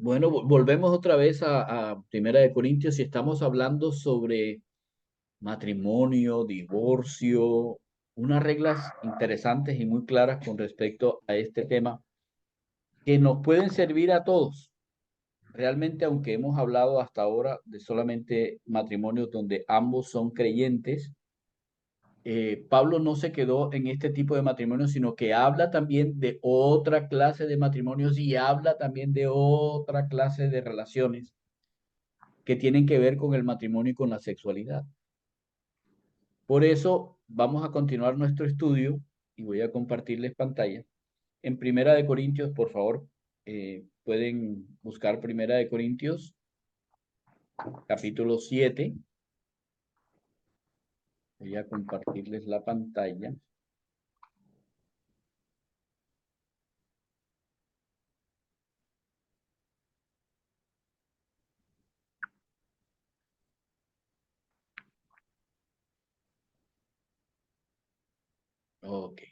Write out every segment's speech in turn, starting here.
Bueno, volvemos otra vez a Primera de Corintios y estamos hablando sobre matrimonio, divorcio, unas reglas interesantes y muy claras con respecto a este tema que nos pueden servir a todos. Realmente, aunque hemos hablado hasta ahora de solamente matrimonios donde ambos son creyentes, Pablo no se quedó en este tipo de matrimonios, sino que habla también de otra clase de matrimonios y habla también de otra clase de relaciones que tienen que ver con el matrimonio y con la sexualidad. Por eso vamos a continuar nuestro estudio y voy a compartirles pantalla. En Primera de Corintios, por favor, pueden buscar Primera de Corintios, capítulo 7. Voy a compartirles la pantalla. Ok.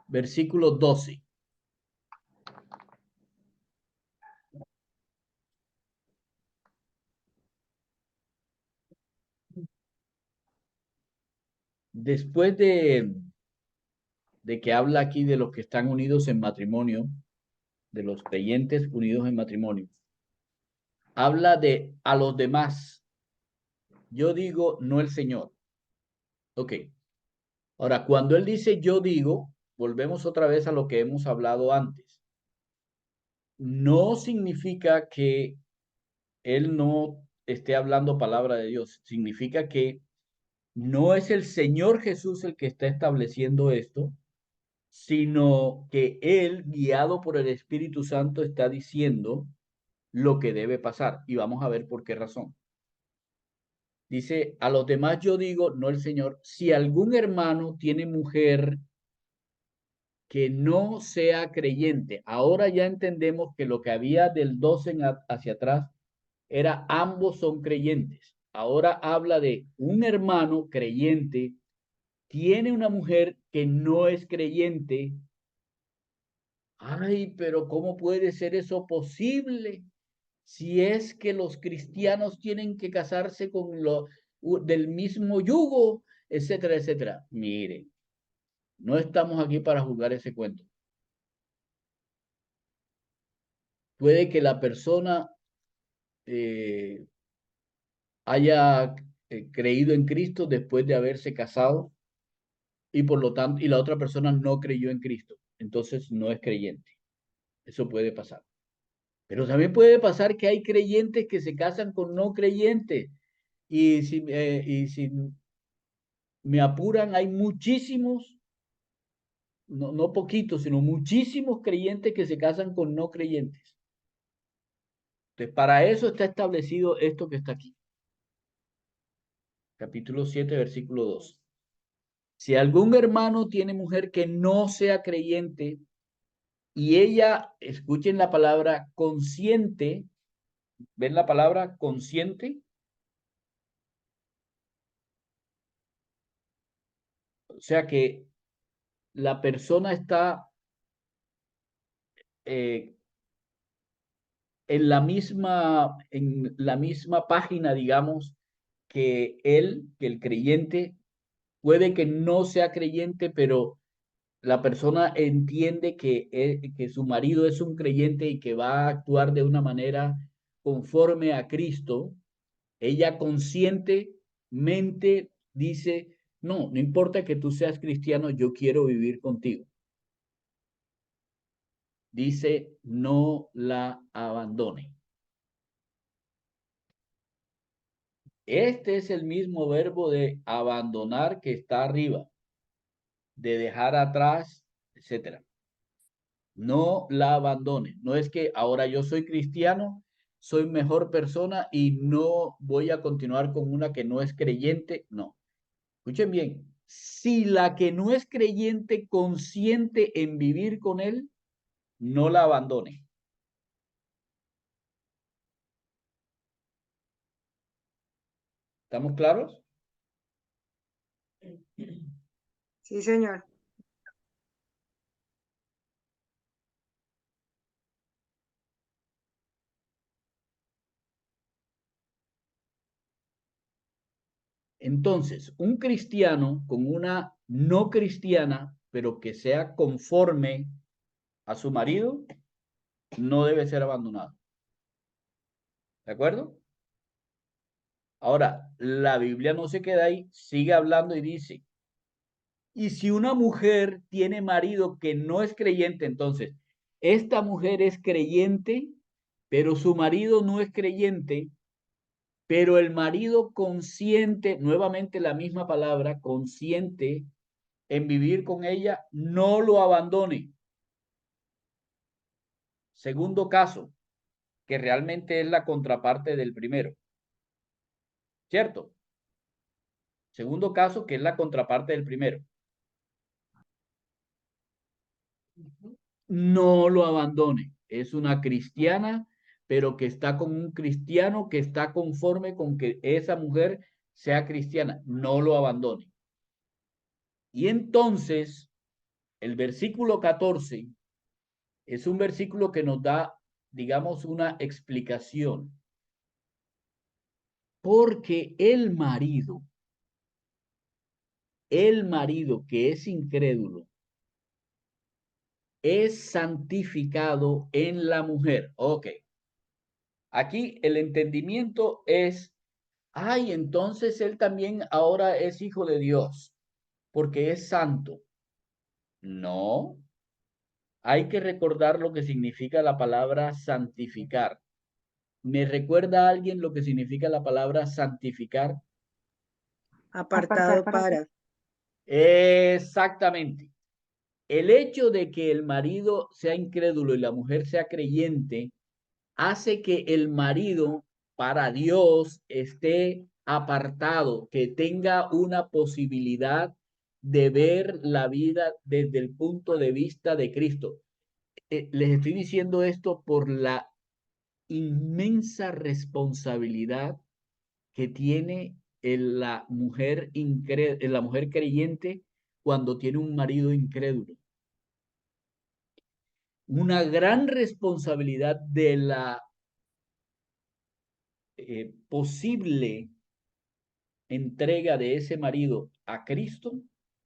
Versículo 12. Después de que habla aquí de los que están unidos en matrimonio, de los creyentes unidos en matrimonio, habla de a los demás. Yo digo, no el Señor. Ok. Ahora, cuando él dice yo digo, volvemos otra vez a lo que hemos hablado antes. No significa que él no esté hablando palabra de Dios. Significa que no es el Señor Jesús el que está estableciendo esto, sino que él, guiado por el Espíritu Santo, está diciendo lo que debe pasar. Y vamos a ver por qué razón. Dice, a los demás yo digo, no el Señor, si algún hermano tiene mujer que no sea creyente. Ahora ya entendemos que lo que había del 12 hacia atrás era ambos son creyentes. Ahora habla de un hermano creyente, tiene una mujer que no es creyente. Ay, pero ¿cómo puede ser eso posible? Si es que los cristianos tienen que casarse con lo del mismo yugo, etcétera, etcétera. Mire, no estamos aquí para jugar ese cuento. Puede que la persona eh, haya creído en Cristo después de haberse casado y por lo tanto, y la otra persona no creyó en Cristo, entonces no es creyente. Eso puede pasar. Pero también puede pasar que hay creyentes que se casan con no creyentes. Y si me apuran, hay muchísimos, no poquitos, sino muchísimos creyentes que se casan con no creyentes. Entonces, para eso está establecido esto que está aquí. Capítulo 7, versículo 2. Si algún hermano tiene mujer que no sea creyente y ella, escuchen la palabra consciente, ¿ven la palabra consciente? O sea que la persona está eh, en la misma página, digamos, que él, que el creyente, puede que no sea creyente, pero la persona entiende que su marido es un creyente y que va a actuar de una manera conforme a Cristo. Ella conscientemente dice, no, no importa que tú seas cristiano, yo quiero vivir contigo. Dice, no la abandone. Este es el mismo verbo de abandonar que está arriba, de dejar atrás, etcétera. No la abandone. No es que ahora yo soy cristiano, soy mejor persona y no voy a continuar con una que no es creyente. No. Escuchen bien. Si la que no es creyente consiente en vivir con él, no la abandone. ¿Estamos claros? Sí, señor. Entonces, un cristiano con una no cristiana, pero que sea conforme a su marido, no debe ser abandonado. ¿De acuerdo? Ahora, la Biblia no se queda ahí, sigue hablando y dice, y si una mujer tiene marido que no es creyente, entonces, esta mujer es creyente, pero su marido no es creyente, pero el marido consciente, nuevamente la misma palabra, consciente en vivir con ella, no lo abandone. Segundo caso, que realmente es la contraparte del primero, ¿cierto? Segundo caso, que es la contraparte del primero. No lo abandone. Es una cristiana, pero que está con un cristiano que está conforme con que esa mujer sea cristiana. No lo abandone. Y entonces, el versículo 14 es un versículo que nos da, digamos, una explicación. Porque el marido que es incrédulo, es santificado en la mujer. Ok. Aquí el entendimiento es, ay, entonces él también ahora es hijo de Dios, porque es santo. No, hay que recordar lo que significa la palabra santificar. ¿Me recuerda a alguien lo que significa la palabra santificar? Apartado para. Exactamente. El hecho de que el marido sea incrédulo y la mujer sea creyente hace que el marido para Dios esté apartado, que tenga una posibilidad de ver la vida desde el punto de vista de Cristo. Les estoy diciendo esto por la inmensa responsabilidad que tiene la mujer creyente cuando tiene un marido incrédulo. Una gran responsabilidad de la posible entrega de ese marido a Cristo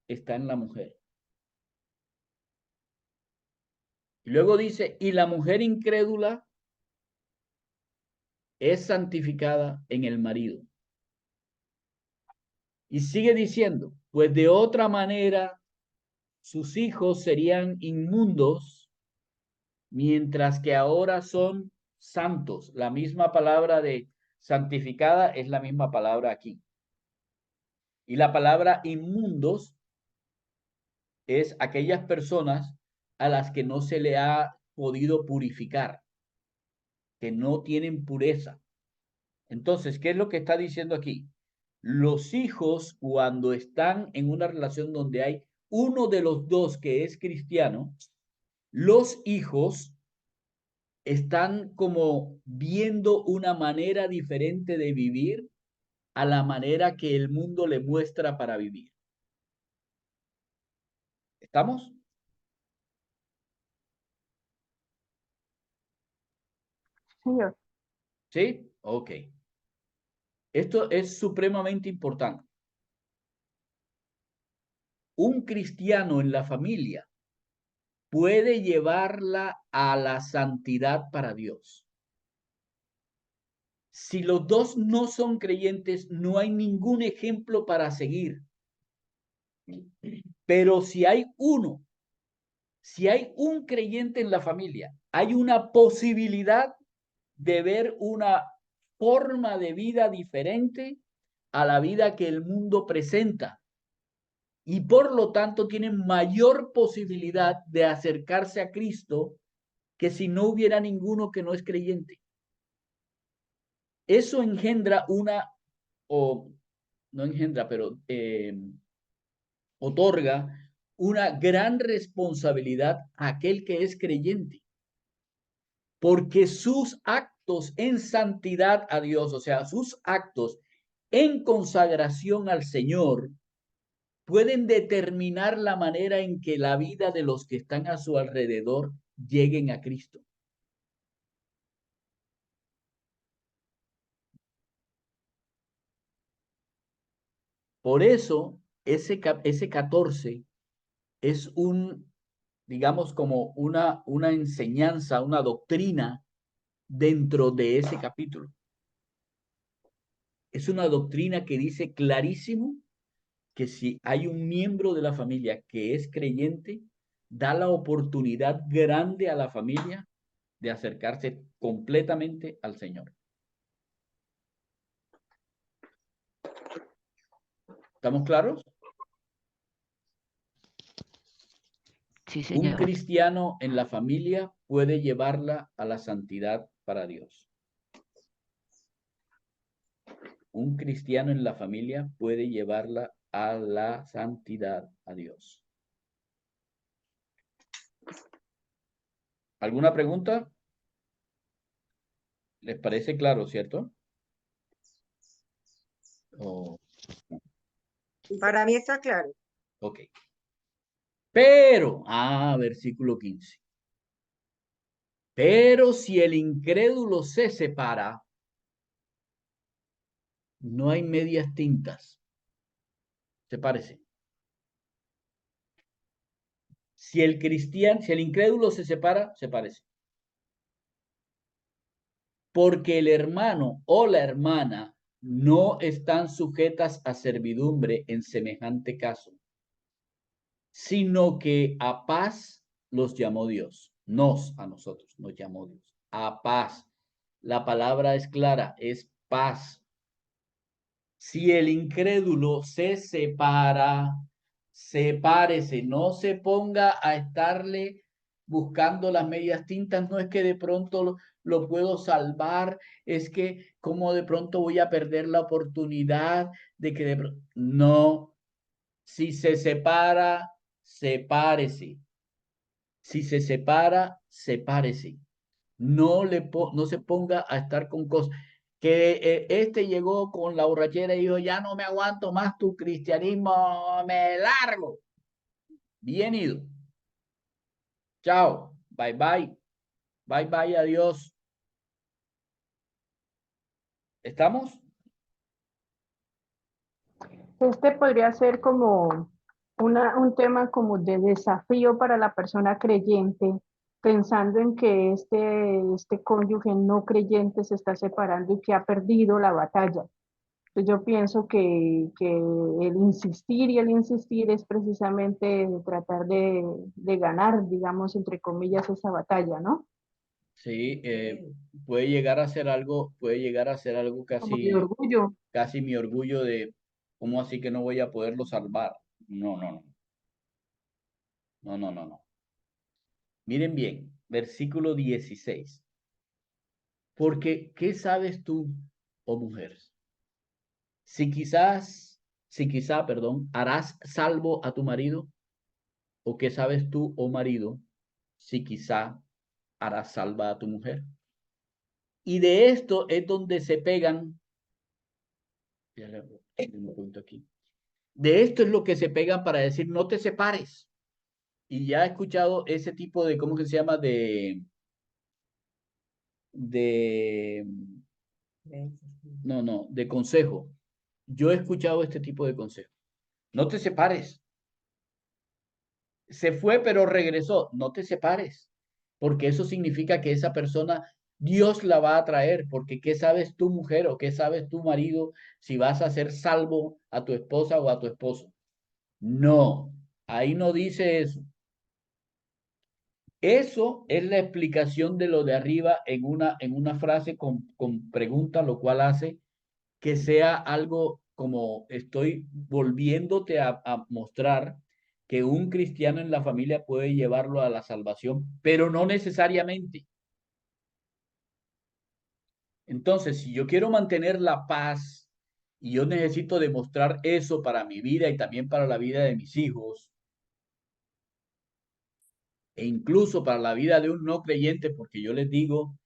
está en la mujer. Y luego dice, y la mujer incrédula es santificada en el marido. Y sigue diciendo, pues de otra manera sus hijos serían inmundos, mientras que ahora son santos. La misma palabra de santificada es la misma palabra aquí. Y la palabra inmundos es aquellas personas a las que no se le ha podido purificar, que no tienen pureza. Entonces, ¿qué es lo que está diciendo aquí? Los hijos, cuando están en una relación donde hay uno de los dos que es cristiano, los hijos están como viendo una manera diferente de vivir a la manera que el mundo le muestra para vivir. ¿Estamos? Señor. ¿Sí? Ok. Esto es supremamente importante. Un cristiano en la familia puede llevarla a la santidad para Dios. Si los dos no son creyentes, no hay ningún ejemplo para seguir. Pero si hay un creyente en la familia, hay una posibilidad de ver una forma de vida diferente a la vida que el mundo presenta. Y por lo tanto tienen mayor posibilidad de acercarse a Cristo que si no hubiera ninguno que no es creyente. Eso engendra o no engendra, pero otorga una gran responsabilidad a aquel que es creyente, porque sus actos en santidad a Dios, o sea, sus actos en consagración al Señor, pueden determinar la manera en que la vida de los que están a su alrededor lleguen a Cristo. Por eso, ese 14 es digamos, como una enseñanza, una doctrina dentro de ese capítulo. Es una doctrina que dice clarísimo que si hay un miembro de la familia que es creyente, da la oportunidad grande a la familia de acercarse completamente al Señor. ¿Estamos claros? Sí, Un señor. cristiano en la familia puede llevarla a la santidad para Dios. Un cristiano en la familia puede llevarla a la santidad a Dios. ¿Alguna pregunta? ¿Les parece claro, cierto? Oh, Para mí está claro. ok. Pero, versículo 15. Pero si el incrédulo se separa, no hay medias tintas. Sepárese. Si el incrédulo se separa, sepárese. Porque el hermano o la hermana no están sujetas a servidumbre en semejante caso, sino que a paz los llamó Dios. A nosotros nos llamó Dios. A paz. La palabra es clara, es paz. Si el incrédulo se separa, sepárese, no se ponga a estarle buscando las medias tintas, no es que de pronto lo puedo salvar, es que como de pronto voy a perder la oportunidad de que no, si se separa, sepárese. Si se separa, sepárese. No se ponga a estar con cosas. Que este llegó con la borrachera y dijo, ya no me aguanto más tu cristianismo, me largo. Bien ido. Chao. Bye bye. Bye bye. Adiós. ¿Estamos? Este podría ser como un tema como de desafío para la persona creyente, pensando en que este cónyuge no creyente se está separando y que ha perdido la batalla. Entonces yo pienso que el insistir y el insistir es precisamente tratar de ganar, digamos, entre comillas, esa batalla, ¿no? Sí, puede llegar a ser algo Como de casi, orgullo. casi mi orgullo de, ¿cómo así que no voy a poderlo salvar? No, no, no, no, no, no, no. Miren bien, versículo 16. Porque, ¿qué sabes tú, oh mujer? Si quizá, harás salvo a tu marido, o qué sabes tú, oh marido, si quizá harás salva a tu mujer. Y de esto es donde se pegan, ya un punto aquí. De esto es lo que se pegan para decir no te separes. Y ya he escuchado ese tipo de, ¿cómo que se llama? De, no, de consejo. Yo he escuchado este tipo de consejo. No te separes. Se fue, pero regresó. No te separes, porque eso significa que esa persona, Dios la va a traer, porque ¿qué sabes tú, mujer, o qué sabes tú, marido, si vas a hacer salvo a tu esposa o a tu esposo? No, ahí no dice eso. Eso es la explicación de lo de arriba en una frase con pregunta, lo cual hace que sea algo como estoy volviéndote a mostrar que un cristiano en la familia puede llevarlo a la salvación, pero no necesariamente. Entonces, si yo quiero mantener la paz y yo necesito demostrar eso para mi vida y también para la vida de mis hijos, e incluso para la vida de un no creyente, porque yo les digo,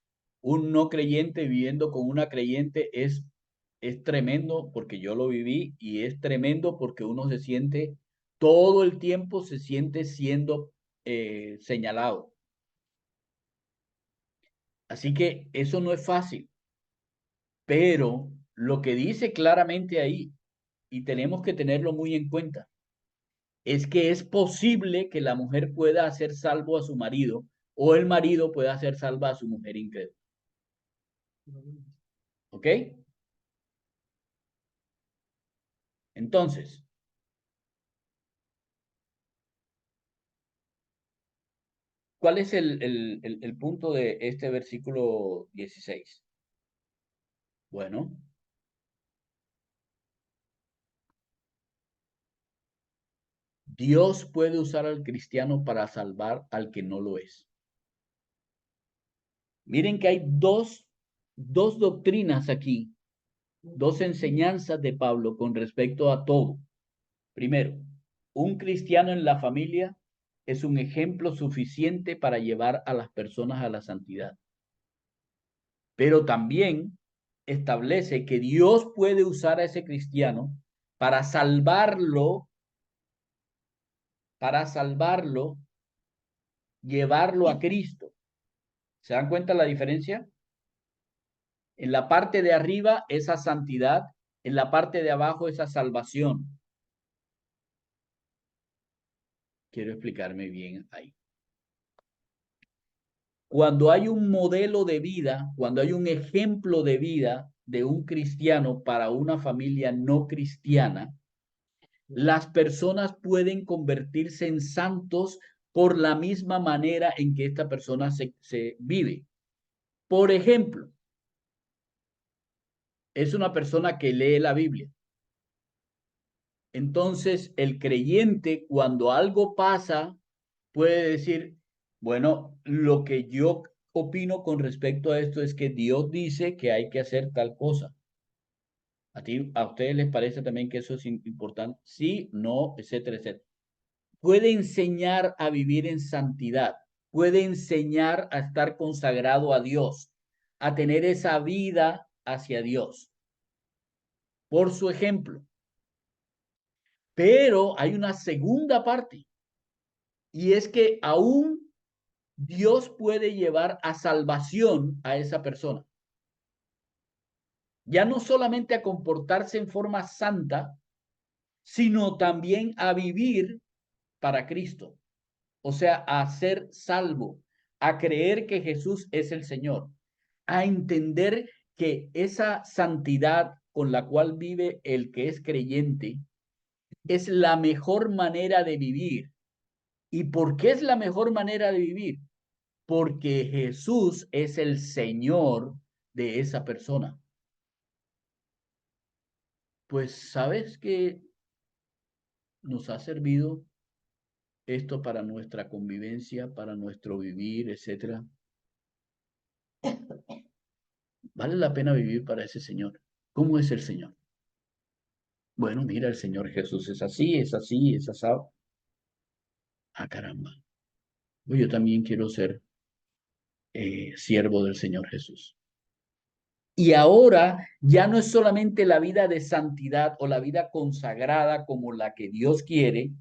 un no creyente viviendo con una creyente es tremendo porque yo lo viví y es tremendo porque uno se siente, todo el tiempo se siente siendo señalado. Así que eso no es fácil, pero lo que dice claramente ahí y tenemos que tenerlo muy en cuenta, es que es posible que la mujer pueda hacer salvo a su marido o el marido pueda hacer salva a su mujer incrédula. ¿Ok? Entonces, ¿cuál es el punto de este versículo 16? Bueno, Dios puede usar al cristiano para salvar al que no lo es. Miren que hay dos doctrinas aquí, dos enseñanzas de Pablo con respecto a todo. Primero, un cristiano en la familia es un ejemplo suficiente para llevar a las personas a la santidad. Pero también establece que Dios puede usar a ese cristiano para salvarlo, llevarlo a Cristo. ¿Se dan cuenta la diferencia? En la parte de arriba, esa santidad, en la parte de abajo, esa salvación. Quiero explicarme bien ahí. Cuando hay un modelo de vida, cuando hay un ejemplo de vida de un cristiano para una familia no cristiana, las personas pueden convertirse en santos por la misma manera en que esta persona se vive. Por ejemplo, es una persona que lee la Biblia. Entonces, el creyente, cuando algo pasa, puede decir, bueno, lo que yo opino con respecto a esto es que Dios dice que hay que hacer tal cosa. ¿A ustedes les parece también que eso es importante? Sí, no, etcétera, etcétera. Puede enseñar a vivir en santidad, puede enseñar a estar consagrado a Dios, a tener esa vida hacia Dios, por su ejemplo. Pero hay una segunda parte, y es que aún Dios puede llevar a salvación a esa persona. Ya no solamente a comportarse en forma santa, sino también a vivir para Cristo. O sea, a ser salvo, a creer que Jesús es el Señor, a entender que esa santidad con la cual vive el que es creyente es la mejor manera de vivir. ¿Y por qué es la mejor manera de vivir? Porque Jesús es el Señor de esa persona. Pues sabes que nos ha servido esto para nuestra convivencia, para nuestro vivir, etcétera. Vale la pena vivir para ese Señor. ¿Cómo es el Señor? Bueno, mira, el Señor Jesús es así, es así, es asado. Ah, caramba. Pues yo también quiero ser siervo del Señor Jesús. Y ahora ya no es solamente la vida de santidad o la vida consagrada como la que Dios quiere,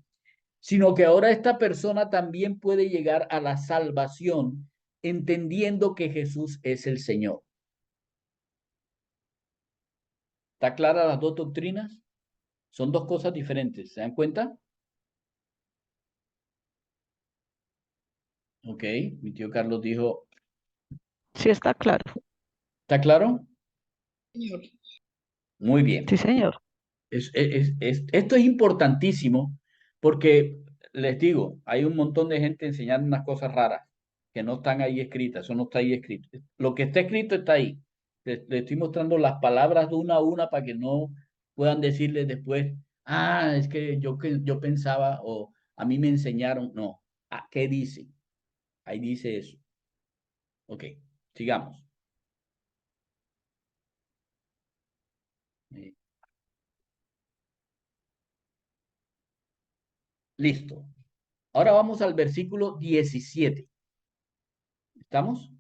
sino que ahora esta persona también puede llegar a la salvación entendiendo que Jesús es el Señor. ¿Está clara las dos doctrinas? Son dos cosas diferentes, ¿se dan cuenta? Ok, mi tío Carlos dijo, Sí, está claro. ¿está claro? Señor. Muy Sí, bien. señor. Esto es importantísimo porque les digo, hay un montón de gente enseñando unas cosas raras que no están ahí escritas, eso no está ahí escrito. Lo que está escrito está ahí. Le estoy mostrando las palabras de una a una para que no puedan decirles después, ah, es que yo pensaba o a mí me enseñaron. No, ah, ¿qué dice? Ahí dice eso. Ok, sigamos. Eh, Listo. Ahora vamos al versículo 17. ¿Estamos?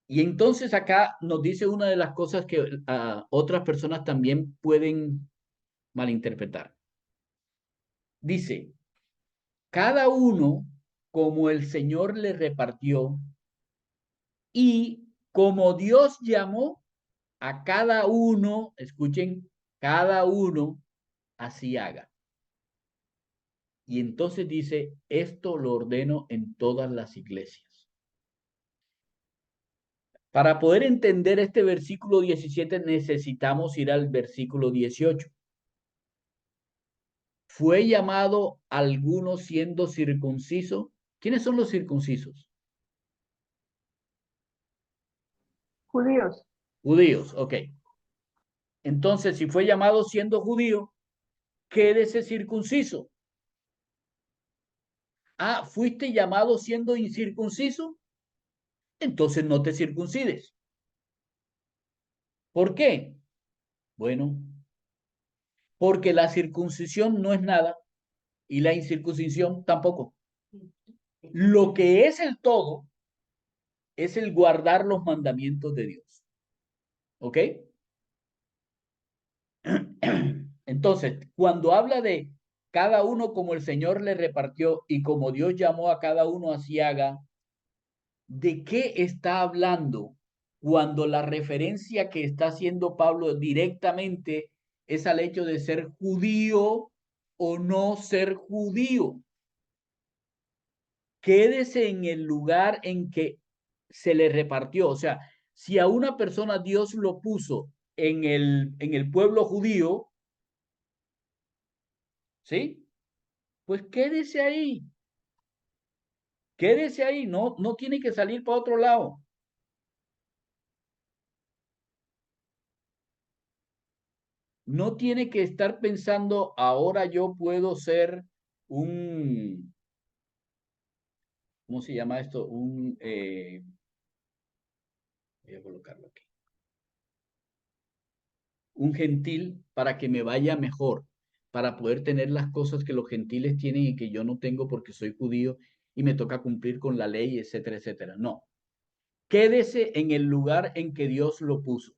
Y entonces acá nos dice una de las cosas que otras personas también pueden malinterpretar. Dice, cada uno como el Señor le repartió y como Dios llamó, a cada uno, escuchen, cada uno así haga. Y entonces dice, esto lo ordeno en todas las iglesias. Para poder entender este versículo 17 necesitamos ir al versículo 18. Fue llamado alguno siendo circunciso. ¿Quiénes son los circuncisos? Judíos. Judíos, ok. Entonces, si fue llamado siendo judío, quédese circunciso. Ah, ¿fuiste llamado siendo incircunciso? Entonces no te circuncides. ¿Por qué? Bueno, porque la circuncisión no es nada y la incircuncisión tampoco. Lo que es el todo es el guardar los mandamientos de Dios. ¿Ok? Entonces, cuando habla de cada uno como el Señor le repartió y como Dios llamó a cada uno así haga, ¿de qué está hablando cuando la referencia que está haciendo Pablo directamente es al hecho de ser judío o no ser judío? Quédese en el lugar en que se le repartió. O sea, si a una persona Dios lo puso en el pueblo judío, ¿sí? Pues quédese ahí. Quédese ahí, no tiene que salir para otro lado. No tiene que estar pensando, ahora yo puedo ser un, ¿cómo se llama esto? Voy a colocarlo aquí. Un gentil para que me vaya mejor, para poder tener las cosas que los gentiles tienen y que yo no tengo porque soy judío y me toca cumplir con la ley, etcétera, etcétera. No. Quédese en el lugar en que Dios lo puso.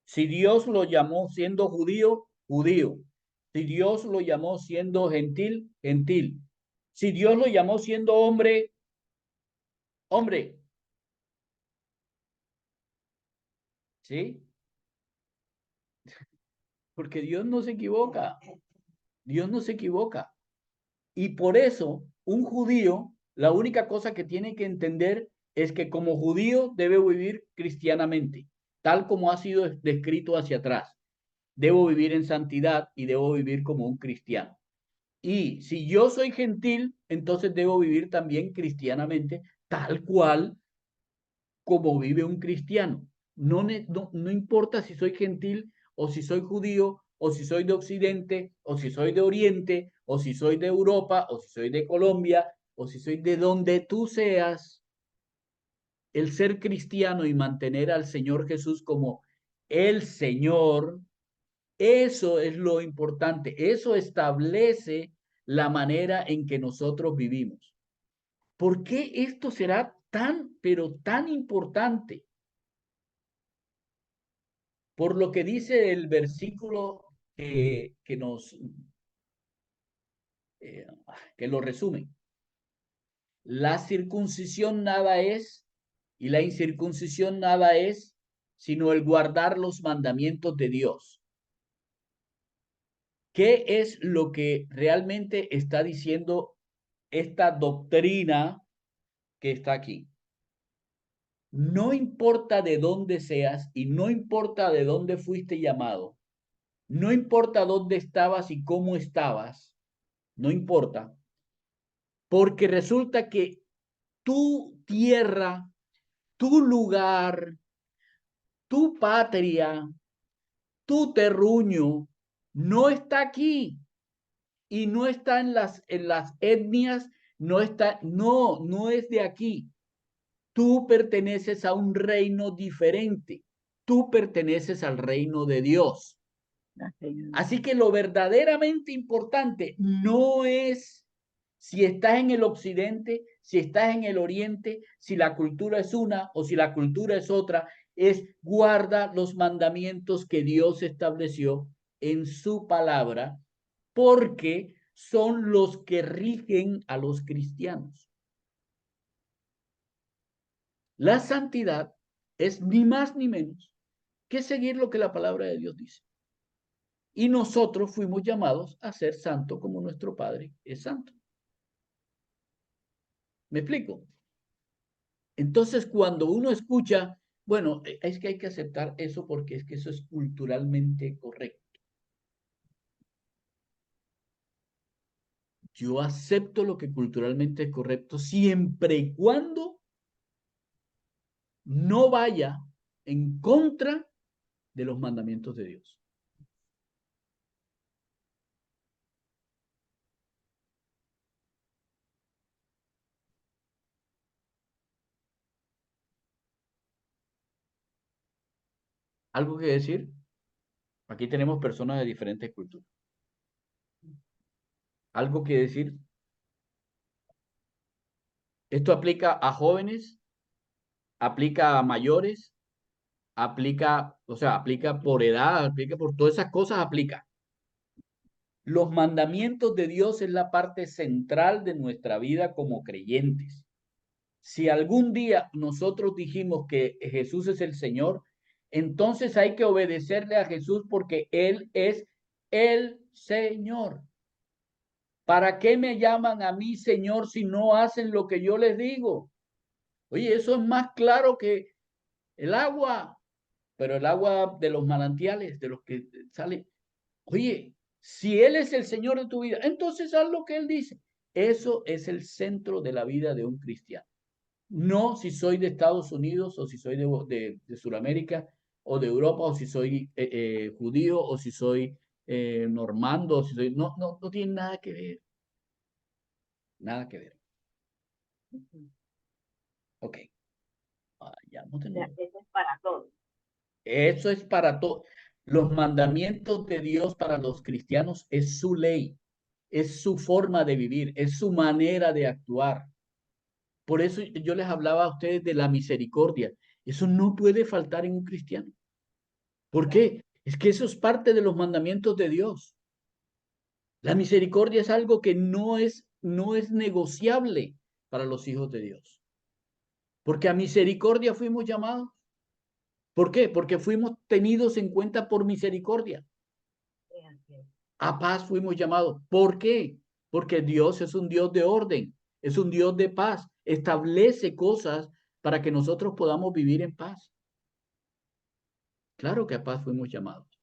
Si Dios lo llamó siendo judío, judío. Si Dios lo llamó siendo gentil, gentil. Si Dios lo llamó siendo hombre, hombre. ¿Sí? Porque Dios no se equivoca. Dios no se equivoca. Y por eso, un judío, la única cosa que tiene que entender es que como judío debe vivir cristianamente, tal como ha sido descrito hacia atrás. Debo vivir en santidad y debo vivir como un cristiano. Y si yo soy gentil, entonces debo vivir también cristianamente, tal cual como vive un cristiano. No importa si soy gentil o si soy judío o si soy de Occidente o si soy de Oriente o si soy de Europa o si soy de Colombia o si soy de donde tú seas, el ser cristiano y mantener al Señor Jesús como el Señor, eso es lo importante. Eso establece la manera en que nosotros vivimos. ¿Por qué esto será tan, pero tan importante? Por lo que dice el versículo que nos, eh, que lo resume. La circuncisión nada es y la incircuncisión nada es, sino el guardar los mandamientos de Dios. ¿Qué es lo que realmente está diciendo esta doctrina que está aquí? No importa de dónde seas y no importa de dónde fuiste llamado, no importa dónde estabas y cómo estabas, no importa, porque resulta que tu tierra, tu lugar, tu patria, tu terruño no está aquí y no está en las etnias, no es de aquí. Tú perteneces a un reino diferente. Tú perteneces al reino de Dios. Así que lo verdaderamente importante no es si estás en el occidente, si estás en el oriente, si la cultura es una o si la cultura es otra, es guarda los mandamientos que Dios estableció en su palabra, porque son los que rigen a los cristianos. La santidad es ni más ni menos que seguir lo que la palabra de Dios dice. Y nosotros fuimos llamados a ser santos como nuestro Padre es santo. ¿Me explico? Entonces, cuando uno escucha, bueno, es que hay que aceptar eso porque es que eso es culturalmente correcto. Yo acepto lo que culturalmente es correcto siempre y cuando no vaya en contra de los mandamientos de Dios. ¿Algo que decir? Aquí tenemos personas de diferentes culturas. ¿Algo que decir? Esto aplica a jóvenes, aplica a mayores, aplica, o sea, aplica por edad, aplica por todas esas cosas, aplica. Los mandamientos de Dios es la parte central de nuestra vida como creyentes. Si algún día nosotros dijimos que Jesús es el Señor, entonces hay que obedecerle a Jesús porque Él es el Señor. ¿Para qué me llaman a mí Señor si no hacen lo que yo les digo? Oye, eso es más claro que el agua, pero el agua de los manantiales, de los que sale. Oye, si Él es el Señor de tu vida, entonces haz lo que Él dice. Eso es el centro de la vida de un cristiano. No si soy de Estados Unidos o si soy de Sudamérica o de Europa o si soy judío o si soy normando o si soy... No, no, no tiene nada que ver. Nada que ver. Ok. Vayamos de nuevo. Eso es para todos. Eso es para todos. Los mandamientos de Dios para los cristianos es su ley, es su forma de vivir, es su manera de actuar. Por eso yo les hablaba a ustedes de la misericordia. Eso no puede faltar en un cristiano. ¿Por qué? Es que eso es parte de los mandamientos de Dios. La misericordia es algo que no es negociable para los hijos de Dios. Porque a misericordia fuimos llamados. ¿Por qué? Porque fuimos tenidos en cuenta por misericordia. A paz fuimos llamados. ¿Por qué? Porque Dios es un Dios de orden, es un Dios de paz. Establece cosas para que nosotros podamos vivir en paz. Claro que a paz fuimos llamados.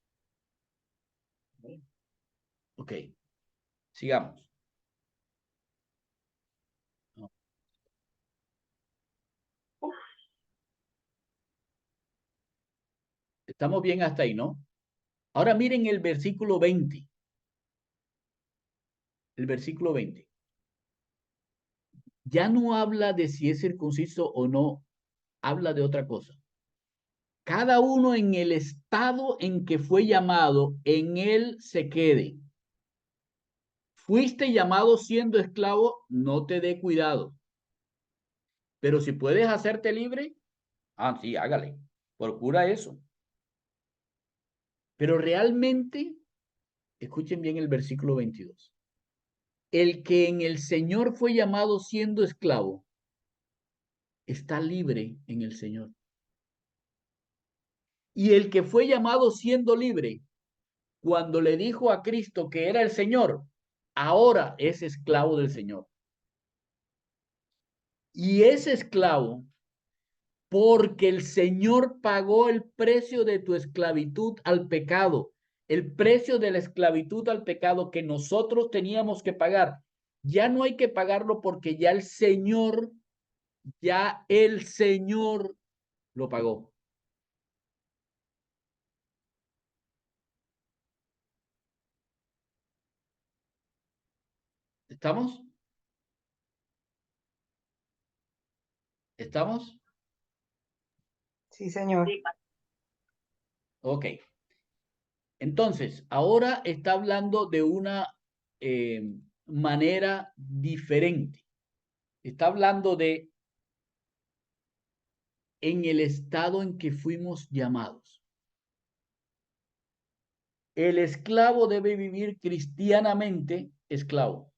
Ok, sigamos. Estamos bien hasta ahí, ¿no? Ahora miren el versículo 20. El versículo 20. Ya no habla de si es circunciso o no, habla de otra cosa. Cada uno en el estado en que fue llamado, en él se quede. Fuiste llamado siendo esclavo, no te dé cuidado. Pero si puedes hacerte libre, sí, hágale. Procura eso. Pero realmente, escuchen bien el versículo 22. El que en el Señor fue llamado siendo esclavo, está libre en el Señor. Y el que fue llamado siendo libre, cuando le dijo a Cristo que era el Señor, ahora es esclavo del Señor. Y ese esclavo, porque el Señor pagó el precio de tu esclavitud al pecado, el precio de la esclavitud al pecado que nosotros teníamos que pagar. Ya no hay que pagarlo porque ya el Señor lo pagó. ¿Estamos? ¿Estamos? Sí, señor. Ok. Entonces, ahora está hablando de una manera diferente. Está hablando de en el estado en que fuimos llamados. El esclavo debe vivir cristianamente esclavo.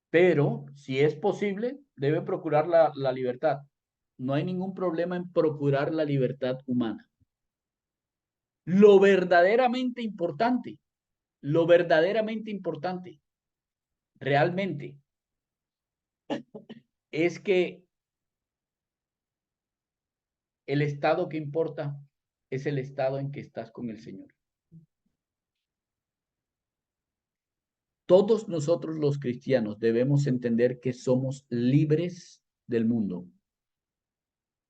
Pero, si es posible, debe procurar la libertad. no hay ningún problema en procurar la libertad humana. Lo verdaderamente importante, realmente, es que el estado que importa es el estado en que estás con el Señor. Todos nosotros los cristianos debemos entender que somos libres del mundo,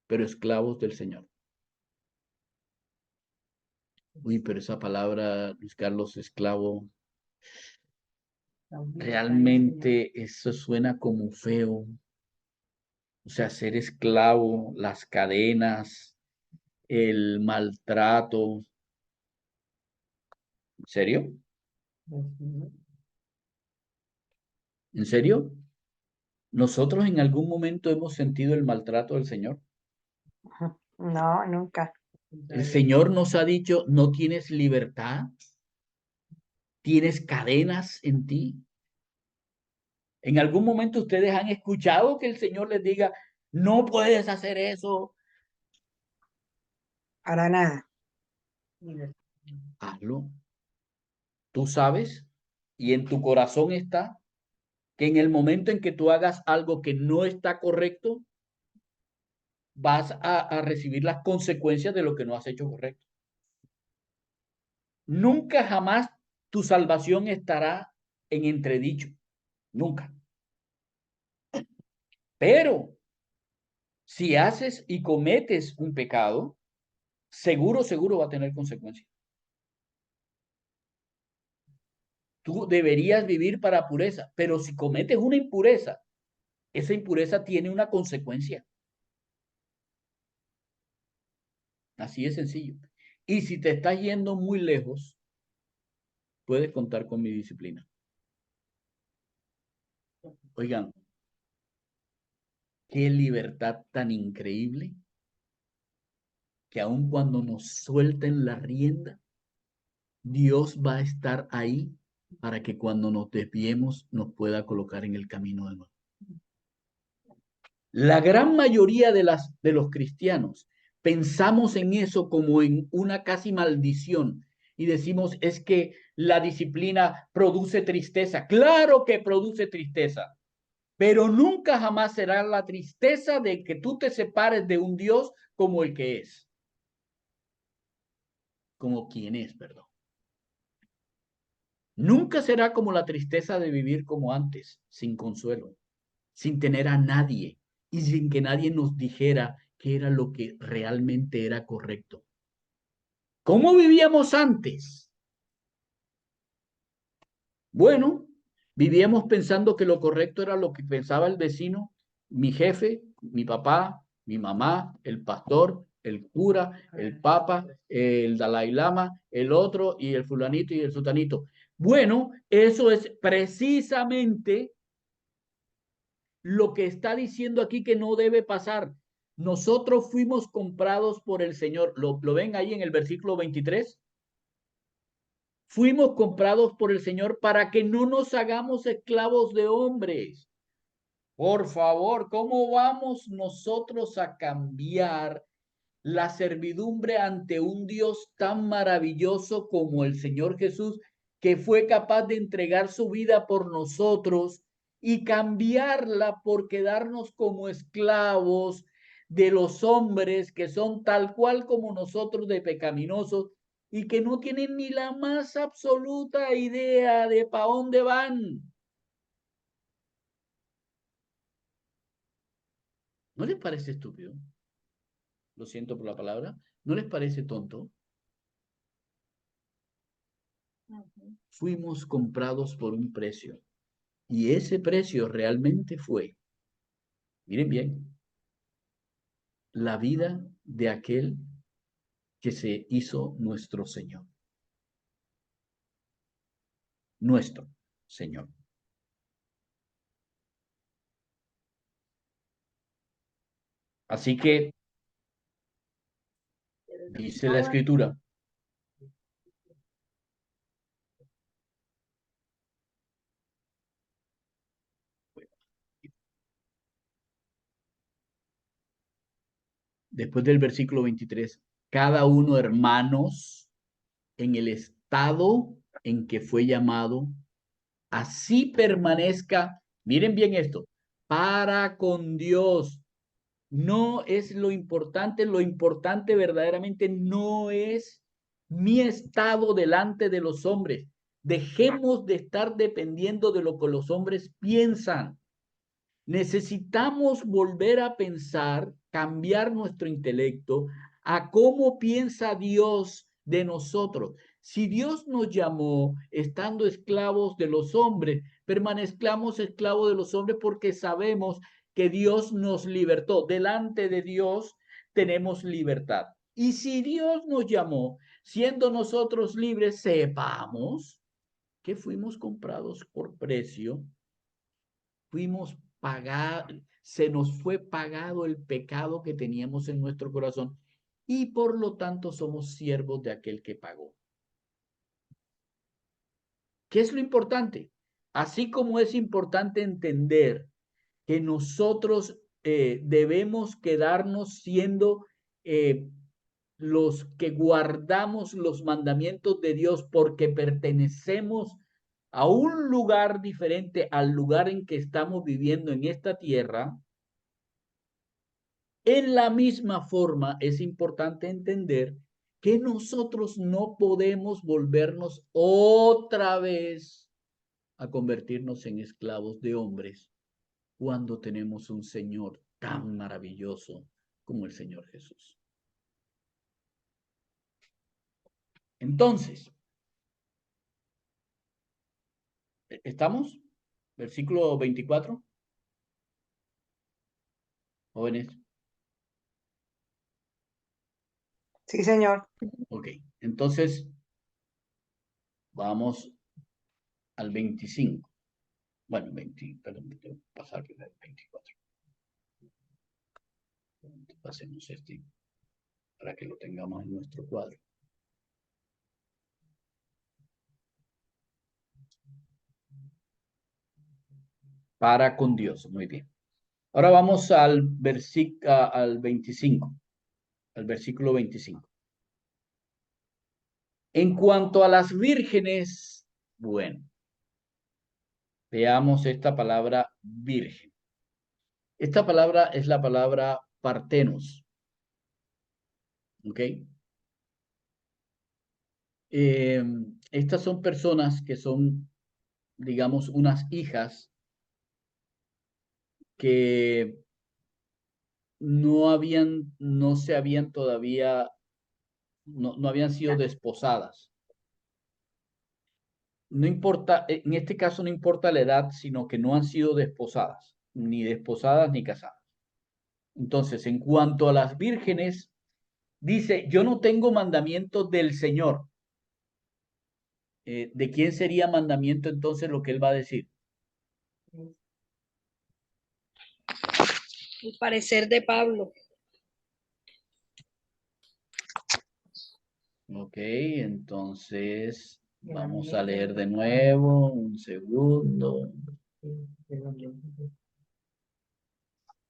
pero esclavos del Señor. Uy, pero esa palabra, Luis Carlos, esclavo, realmente eso suena como feo. O sea, ser esclavo, las cadenas, el maltrato. ¿En serio? ¿En serio? ¿Nosotros en algún momento hemos sentido el maltrato del Señor? No, nunca. El Señor nos ha dicho, no tienes libertad, tienes cadenas en ti. ¿En algún momento ustedes han escuchado que el Señor les diga, no puedes hacer eso? Para nada. Hazlo. Tú sabes y en tu corazón está que en el momento en que tú hagas algo que no está correcto, vas a recibir las consecuencias de lo que no has hecho correcto. Nunca jamás tu salvación estará en entredicho. Nunca. Pero si haces y cometes un pecado, seguro va a tener consecuencias. Tú deberías vivir para pureza, pero si cometes una impureza, esa impureza tiene una consecuencia. Así de sencillo. Y si te estás yendo muy lejos, puedes contar con mi disciplina. Oigan, qué libertad tan increíble que aun cuando nos suelten la rienda, Dios va a estar ahí para que cuando nos desviemos nos pueda colocar en el camino de nuevo. La gran mayoría de los cristianos pensamos en eso como en una casi maldición y decimos es que la disciplina produce tristeza. Claro que produce tristeza, pero nunca jamás será la tristeza de que tú te separes de un Dios como el que es, como quien es, perdón. Nunca será como la tristeza de vivir como antes, sin consuelo, sin tener a nadie y sin que nadie nos dijera qué era lo que realmente era correcto. ¿Cómo vivíamos antes? Bueno, vivíamos pensando que lo correcto era lo que pensaba el vecino, mi jefe, mi papá, mi mamá, el pastor, el cura, el papa, el Dalai Lama, el otro y el fulanito y el sutanito. Bueno, eso es precisamente lo que está diciendo aquí que no debe pasar. Nosotros fuimos comprados por el Señor. ¿Lo ven ahí en el versículo 23? Fuimos comprados por el Señor para que no nos hagamos esclavos de hombres. Por favor, ¿cómo vamos nosotros a cambiar la servidumbre ante un Dios tan maravilloso como el Señor Jesús, que fue capaz de entregar su vida por nosotros y cambiarla por quedarnos como esclavos de los hombres que son tal cual como nosotros de pecaminosos y que no tienen ni la más absoluta idea de para dónde van? ¿No les parece estúpido? Lo siento por la palabra. ¿No les parece tonto? Fuimos comprados por un precio. Y ese precio realmente fue, miren bien, la vida de aquel que se hizo nuestro Señor. Nuestro Señor. Así que dice la Escritura, después del versículo 23, cada uno, hermanos, en el estado en que fue llamado, así permanezca, miren bien esto, para con Dios. No es lo importante verdaderamente no es mi estado delante de los hombres. Dejemos de estar dependiendo de lo que los hombres piensan. Necesitamos volver a pensar, cambiar nuestro intelecto a cómo piensa Dios de nosotros. Si Dios nos llamó estando esclavos de los hombres, permanezcamos esclavos de los hombres porque sabemos que Dios nos libertó. Delante de Dios tenemos libertad. Y si Dios nos llamó, siendo nosotros libres, sepamos que fuimos comprados por precio, fuimos pagados, se nos fue pagado el pecado que teníamos en nuestro corazón y por lo tanto somos siervos de aquel que pagó. ¿Qué es lo importante? Así como es importante entender que nosotros debemos quedarnos siendo los que guardamos los mandamientos de Dios porque pertenecemos a un lugar diferente al lugar en que estamos viviendo en esta tierra. En la misma forma, es importante entender que nosotros no podemos volvernos otra vez a convertirnos en esclavos de hombres cuando tenemos un Señor tan maravilloso como el Señor Jesús. Entonces, ¿estamos? Versículo 24. Jóvenes. Sí, señor. Ok, entonces vamos al 25. Bueno, 20, perdón, tengo que pasar al 24. Pasemos este para que lo tengamos en nuestro cuadro. Para con Dios, muy bien. Ahora vamos al 25, al versículo 25. En cuanto a las vírgenes, bueno, veamos esta palabra virgen. Esta palabra es la palabra partenos. ¿Ok? Estas son personas que son, digamos, unas hijas que no se habían todavía, no habían sido desposadas. No importa, en este caso no importa la edad, sino que no han sido desposadas, ni desposadas ni casadas. Entonces, en cuanto a las vírgenes, dice, yo no tengo mandamiento del Señor. ¿De quién sería mandamiento entonces lo que él va a decir? El parecer de Pablo. Ok, entonces vamos a leer de nuevo, un segundo.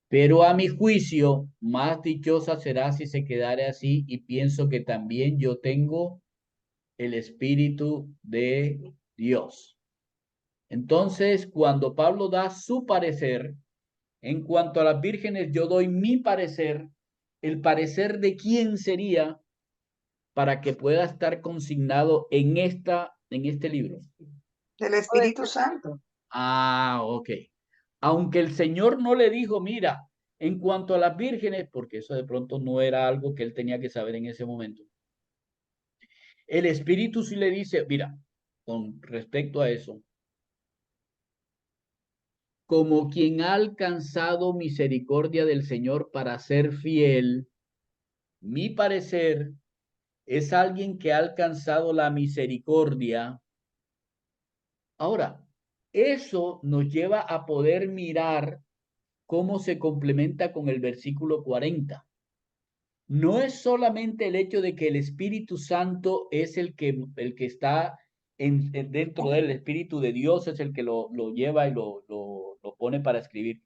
Pero a mi juicio, más dichosa será si se quedare así, y pienso que también yo tengo el Espíritu de Dios. Entonces, cuando Pablo da su parecer, en cuanto a las vírgenes, yo doy mi parecer. ¿El parecer de quién sería para que pueda estar consignado en este libro? Del Espíritu Santo. Ah, ok. Aunque el Señor no le dijo, mira, en cuanto a las vírgenes, porque eso de pronto no era algo que él tenía que saber en ese momento. El Espíritu sí le dice, mira, con respecto a eso, como quien ha alcanzado misericordia del Señor para ser fiel, mi parecer es alguien que ha alcanzado la misericordia. Ahora, eso nos lleva a poder mirar cómo se complementa con el versículo 40. No es solamente el hecho de que el Espíritu Santo es el que está dentro del Espíritu de Dios, es el que lo lleva y lo pone para escribir,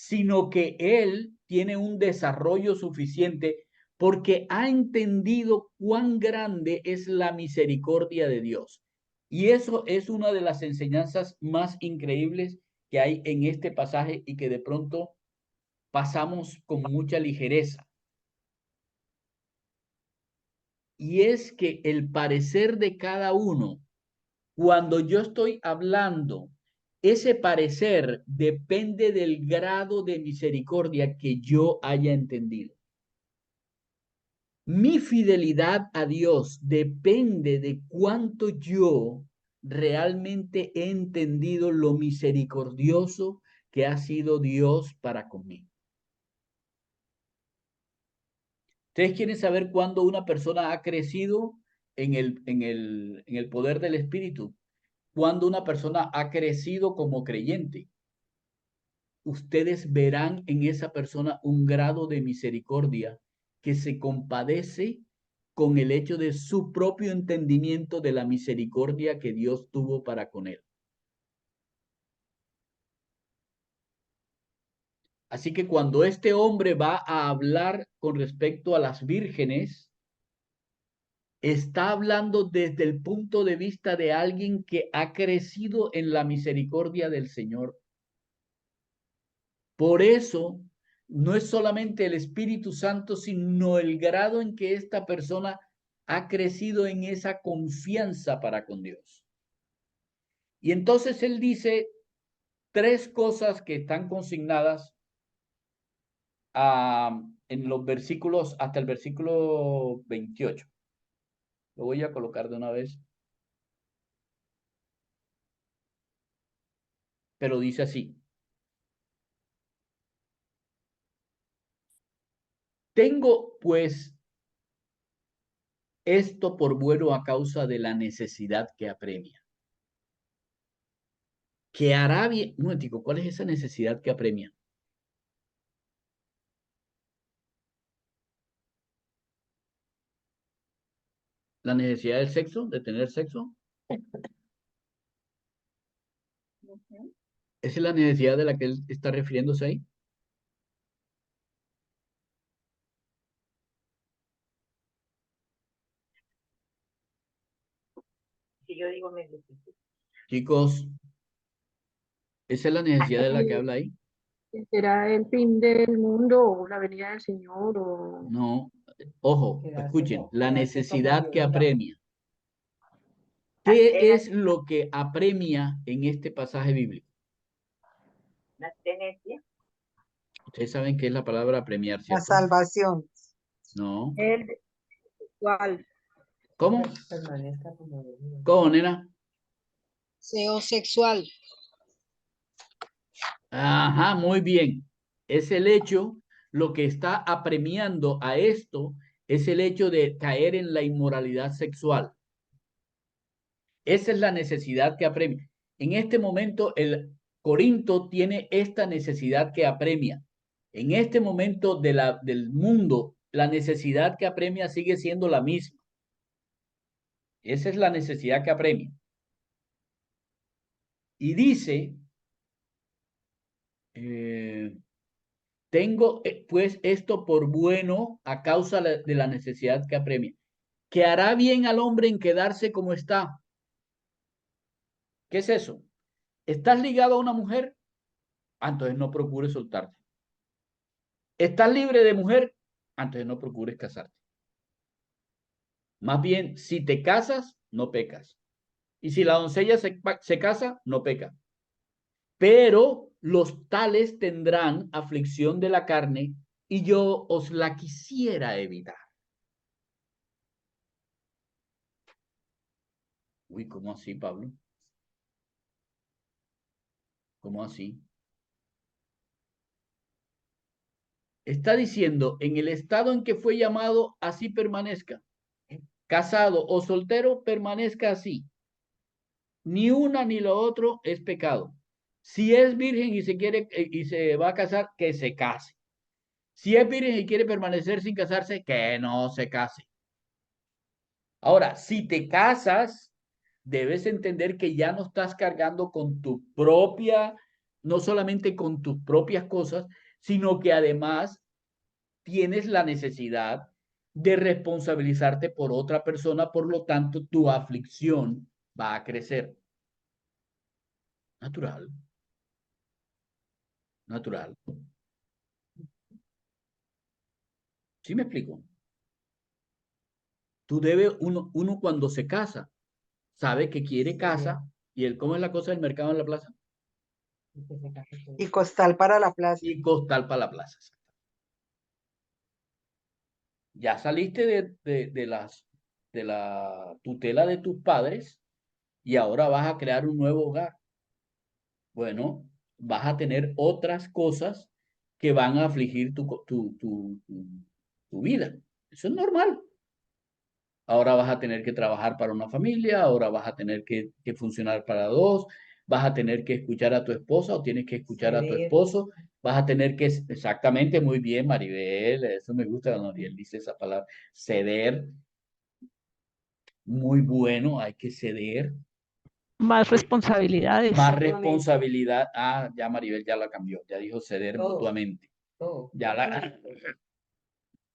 sino que él tiene un desarrollo suficiente porque ha entendido cuán grande es la misericordia de Dios. Y eso es una de las enseñanzas más increíbles que hay en este pasaje y que de pronto pasamos con mucha ligereza. Y es que el parecer de cada uno, cuando yo estoy hablando, ese parecer depende del grado de misericordia que yo haya entendido. Mi fidelidad a Dios depende de cuánto yo realmente he entendido lo misericordioso que ha sido Dios para conmigo. ¿Ustedes quieren saber cuándo una persona ha crecido en el poder del Espíritu? Cuando una persona ha crecido como creyente. Ustedes verán en esa persona un grado de misericordia que se compadece con el hecho de su propio entendimiento de la misericordia que Dios tuvo para con él. Así que cuando este hombre va a hablar con respecto a las vírgenes, está hablando desde el punto de vista de alguien que ha crecido en la misericordia del Señor. Por eso, no es solamente el Espíritu Santo, sino el grado en que esta persona ha crecido en esa confianza para con Dios. Y entonces él dice tres cosas que están consignadas en los versículos, hasta el versículo 28. Lo voy a colocar de una vez. Pero dice así: tengo pues esto por bueno a causa de la necesidad que apremia. Que hará bien. Un momentico, ¿cuál es esa necesidad que apremia? La necesidad del sexo, de tener sexo. ¿Esa es la necesidad de la que él está refiriéndose ahí? Si yo digo me necesito. Chicos, ¿esa es la necesidad de la que habla ahí? ¿Será el fin del mundo o la venida del Señor? No, ojo, escuchen, la necesidad que apremia. La ¿Qué es lo que apremia en este pasaje bíblico? abstenencia. Ustedes saben qué es la palabra apremiar, La ¿cierto? salvación. No. El sexual. ¿Cómo? Permanezca como Dios. ¿Cómo, nena? Deseo sexual. Ajá, muy bien. Es el hecho, lo que está apremiando a esto es el hecho de caer en la inmoralidad sexual. Esa es la necesidad que apremia. En este momento, el Corinto tiene esta necesidad que apremia. En este momento del mundo, la necesidad que apremia sigue siendo la misma. Esa es la necesidad que apremia. Y dice, tengo pues esto por bueno a causa de la necesidad que apremia, que hará bien al hombre en quedarse como está. ¿Qué es eso? ¿Estás ligado a una mujer? Entonces no procures soltarte. ¿Estás libre de mujer? Entonces no procures casarte. Más bien, si te casas, no pecas. Y si la doncella se casa, no peca. Pero los tales tendrán aflicción de la carne y yo os la quisiera evitar. Uy, ¿cómo así, Pablo? ¿Cómo así? Está diciendo, en el estado en que fue llamado, así permanezca. Casado o soltero, permanezca así. Ni una ni lo otro es pecado. Si es virgen y se quiere y se va a casar, que se case. Si es virgen y quiere permanecer sin casarse, que no se case. Ahora, si te casas, debes entender que ya no estás cargando con tu propia no solamente con tus propias cosas, sino que además tienes la necesidad de responsabilizarte por otra persona, por lo tanto, tu aflicción va a crecer. Natural, natural. ¿Sí me explico? Tú debes, uno cuando se casa, sabe que quiere casa, y él, ¿cómo es la cosa del mercado en la plaza? Y costal para la plaza. Y costal para la plaza. Ya saliste de la tutela de tus padres y ahora vas a crear un nuevo hogar. Bueno, vas a tener otras cosas que van a afligir tu vida. Eso es normal. Ahora vas a tener que trabajar para una familia, ahora vas a tener que funcionar para dos, vas a tener que escuchar a tu esposa o tienes que escuchar a tu esposo, vas a tener que, exactamente, muy bien, Maribel, eso me gusta cuando Maribel dice esa palabra, ceder, muy bueno, hay que ceder. Más responsabilidades. Más responsabilidad, ya Maribel ya la cambió, ya dijo ceder mutuamente. Ya la,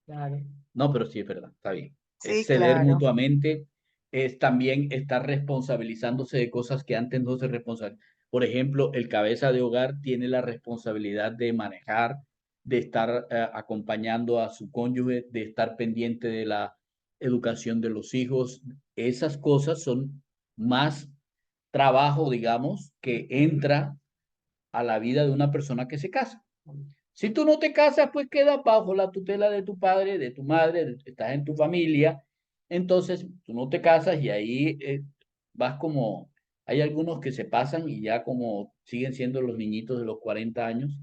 Claro. no, pero sí es verdad, está bien. Es Sí, ceder claro. mutuamente, es también estar responsabilizándose de cosas que antes no se responsabilizaban. Por ejemplo, el cabeza de hogar tiene la responsabilidad de manejar, de estar acompañando a su cónyuge, de estar pendiente de la educación de los hijos. Esas cosas son más trabajo, digamos, que entra a la vida de una persona que se casa. Si tú no te casas, pues quedas bajo la tutela de tu padre, de tu madre, estás en tu familia, entonces tú no te casas y ahí vas como, hay algunos que se pasan y ya como siguen siendo los niñitos de los 40 años,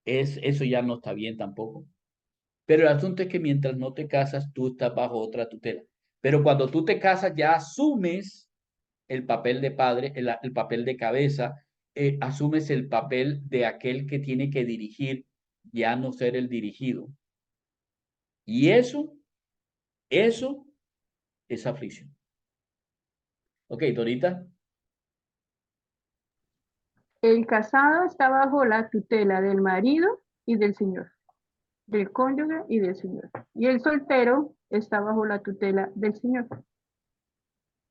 eso ya no está bien tampoco. Pero el asunto es que mientras no te casas, tú estás bajo otra tutela. Pero cuando tú te casas, ya asumes el papel de padre, el papel de cabeza, asumes el papel de aquel que tiene que dirigir, ya no ser el dirigido. Y eso es aflicción. Ok, Dorita. El casado está bajo la tutela del marido y del Señor, del cónyuge y del Señor. Y el soltero está bajo la tutela del Señor.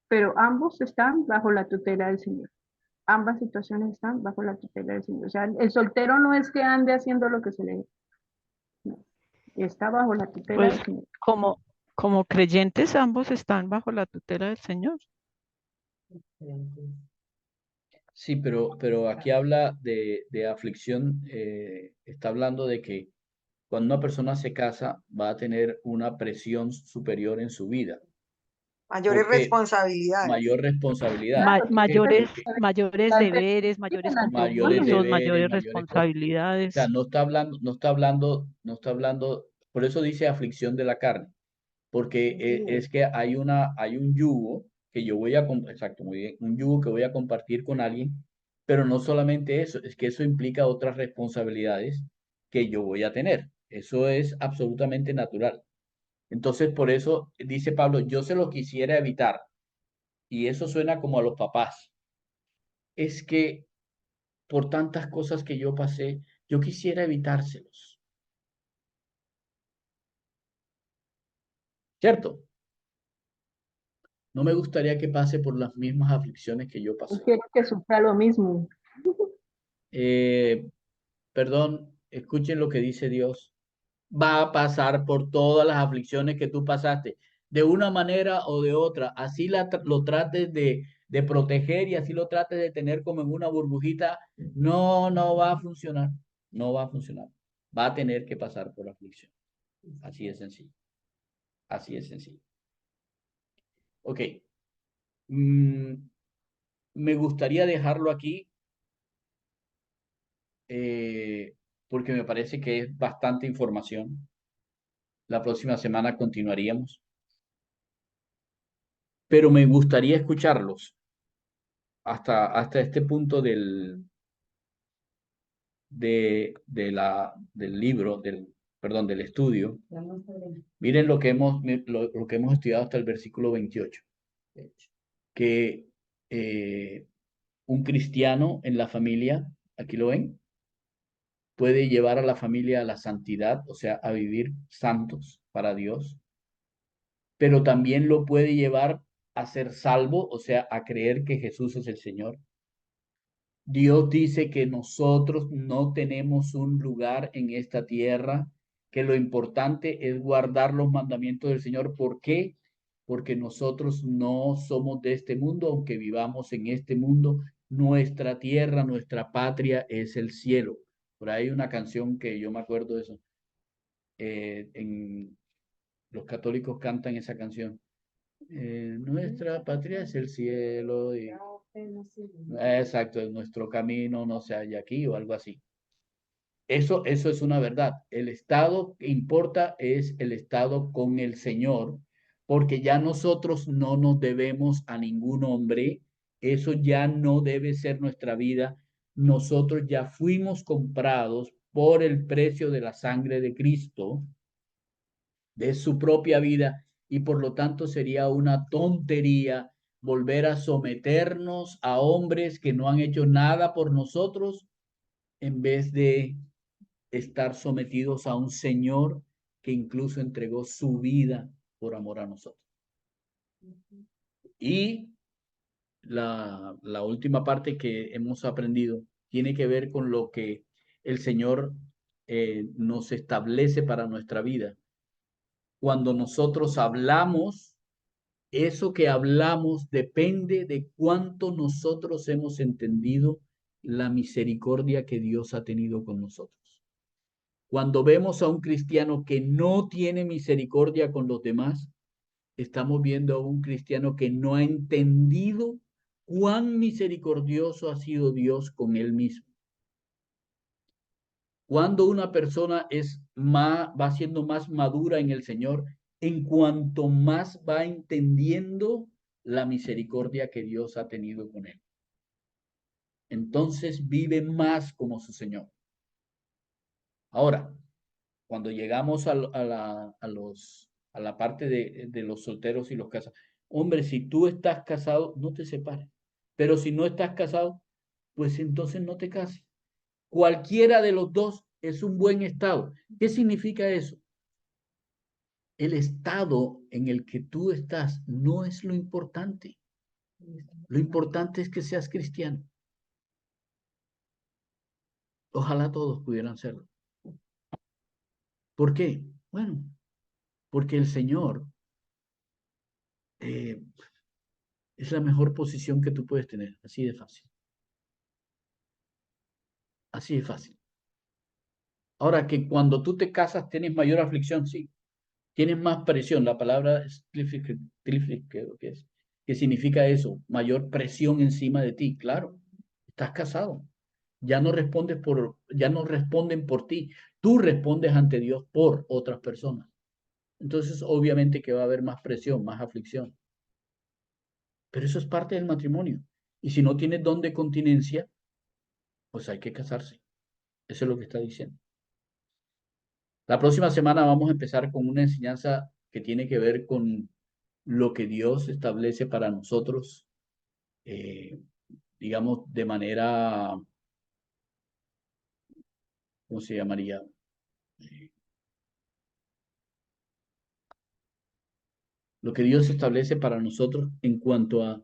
Pero ambos están bajo la tutela del Señor. Ambas situaciones están bajo la tutela del Señor. O sea, el soltero no es que ande haciendo lo que se le... No, está bajo la tutela Pues del Señor. como creyentes, ambos están bajo la tutela del Señor. Sí, pero aquí habla de aflicción, está hablando de que cuando una persona se casa va a tener una presión superior en su vida. Mayores ¿Por qué? responsabilidades. Mayor responsabilidad. ¿Por qué? Mayores, Porque mayores deberes, mayores mayores compromisos, deberes, mayores mayores cosas. O sea, responsabilidades. no está hablando, por eso dice aflicción de la carne, porque es que hay un yugo que yo voy a, exacto, muy bien, un yugo que voy a compartir con alguien, pero no solamente eso, es que eso implica otras responsabilidades que yo voy a tener. Eso es absolutamente natural. Entonces, por eso dice Pablo, yo se lo quisiera evitar, y eso suena como a los papás. Es que por tantas cosas que yo pasé, yo quisiera evitárselos, ¿cierto? No me gustaría que pase por las mismas aflicciones que yo No pasé. quiero que sufra lo mismo. Eh, Perdón, escuchen lo que dice Dios. Va a pasar por todas las aflicciones que tú pasaste, de una manera o de otra. Así lo trates de proteger y así lo trates de tener como en una burbujita. No, no va a funcionar. No va a funcionar. Va a tener que pasar por aflicción. Así es sencillo. Así es sencillo. Ok. Mm, Me gustaría dejarlo aquí porque me parece que es bastante información. La próxima semana continuaríamos, pero me gustaría escucharlos hasta este punto del libro, perdón, del estudio. Miren lo que hemos estudiado hasta el versículo 28, que un cristiano en la familia, ¿Aquí lo ven? Puede llevar a la familia a la santidad, o sea, a vivir santos para Dios, pero también lo puede llevar a ser salvo, o sea, a creer que Jesús es el Señor. Dios dice que nosotros no tenemos un lugar en esta tierra, que lo importante es guardar los mandamientos del Señor. ¿Por qué? Porque nosotros no somos de este mundo, aunque vivamos en este mundo. Nuestra tierra, nuestra patria es el cielo. Por ahí hay una canción que yo me acuerdo de eso. Los católicos cantan esa canción. Nuestra patria es el cielo. Exacto, nuestro camino no se halla aquí o algo así. Eso es una verdad. El estado que importa es el estado con el Señor, porque ya nosotros no nos debemos a ningún hombre. Eso ya no debe ser nuestra vida. Nosotros ya fuimos comprados por el precio de la sangre de Cristo, de su propia vida, y por lo tanto sería una tontería volver a someternos a hombres que no han hecho nada por nosotros en vez de estar sometidos a un Señor que incluso entregó su vida por amor a nosotros. Y la última parte que hemos aprendido tiene que ver con lo que el Señor nos establece para nuestra vida. Cuando nosotros hablamos, eso que hablamos depende de cuánto nosotros hemos entendido la misericordia que Dios ha tenido con nosotros. Cuando vemos a un cristiano que no tiene misericordia con los demás, estamos viendo a un cristiano que no ha entendido cuán misericordioso ha sido Dios con él mismo. Cuando una persona va siendo más madura en el Señor, en cuanto más va entendiendo la misericordia que Dios ha tenido con él. Entonces vive más como su Señor. Ahora, cuando llegamos a la parte de los solteros y los casados, hombre, si tú estás casado, no te separes. Pero si no estás casado, pues entonces no te cases. Cualquiera de los dos es un buen estado. ¿Qué significa eso? El estado en el que tú estás no es lo importante. Lo importante es que seas cristiano. Ojalá todos pudieran serlo. ¿Por qué? Bueno, porque el Señor es la mejor posición que tú puedes tener. Así de fácil. Así de fácil. Ahora que cuando tú te casas tienes mayor aflicción, sí. Tienes más presión. La palabra es creo que es. ¿Qué significa eso? Mayor presión encima de ti. Claro, estás casado. Ya no responden por ti. Tú respondes ante Dios por otras personas. Entonces, obviamente que va a haber más presión, más aflicción. Pero eso es parte del matrimonio. Y si no tienes don de continencia, pues hay que casarse. Eso es lo que está diciendo. La próxima semana vamos a empezar con una enseñanza que tiene que ver con lo que Dios establece para nosotros, digamos, de manera, ¿cómo se llamaría? Lo que Dios establece para nosotros en cuanto a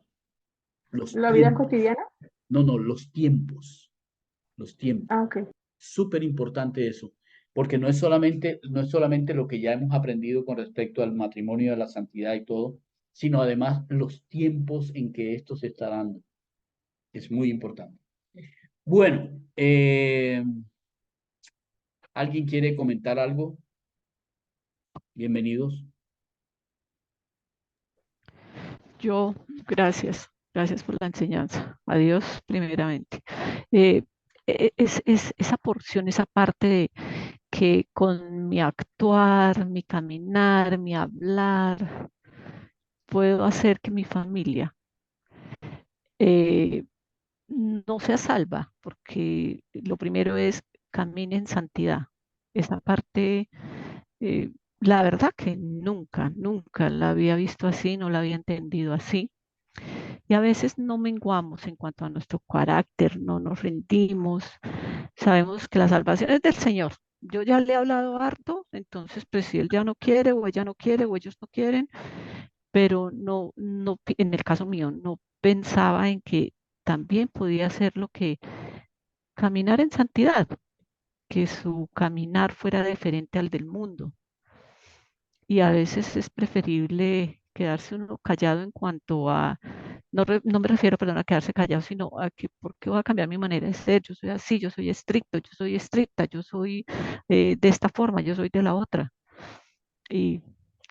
los ¿La vida tiempos. cotidiana? No, los tiempos. Los tiempos. Ah, ok. Súper importante eso, porque no es solamente lo que ya hemos aprendido con respecto al matrimonio, a la santidad y todo, sino además los tiempos en que esto se está dando. Es muy importante. Bueno, ¿alguien quiere comentar algo? Bienvenidos. Yo, gracias por la enseñanza. A Dios primeramente. Es esa porción, esa parte de que con mi actuar, mi caminar, mi hablar, puedo hacer que mi familia eh, no sea salva, porque lo primero es camine en santidad. Esa parte, eh, la verdad que nunca la había visto así, no la había entendido así. Y a veces no menguamos en cuanto a nuestro carácter, no nos rendimos. Sabemos que la salvación es del Señor. Yo ya le he hablado harto, entonces pues si él ya no quiere o ella no quiere o ellos no quieren, pero en el caso mío, no pensaba en que también podía ser lo que caminar en santidad, que su caminar fuera diferente al del mundo. Y a veces es preferible quedarse uno callado en cuanto a, no me refiero, perdón, a quedarse callado, sino a que, ¿por qué voy a cambiar mi manera de ser? Yo soy así, yo soy estricto, yo soy estricta, yo soy de esta forma, yo soy de la otra. Y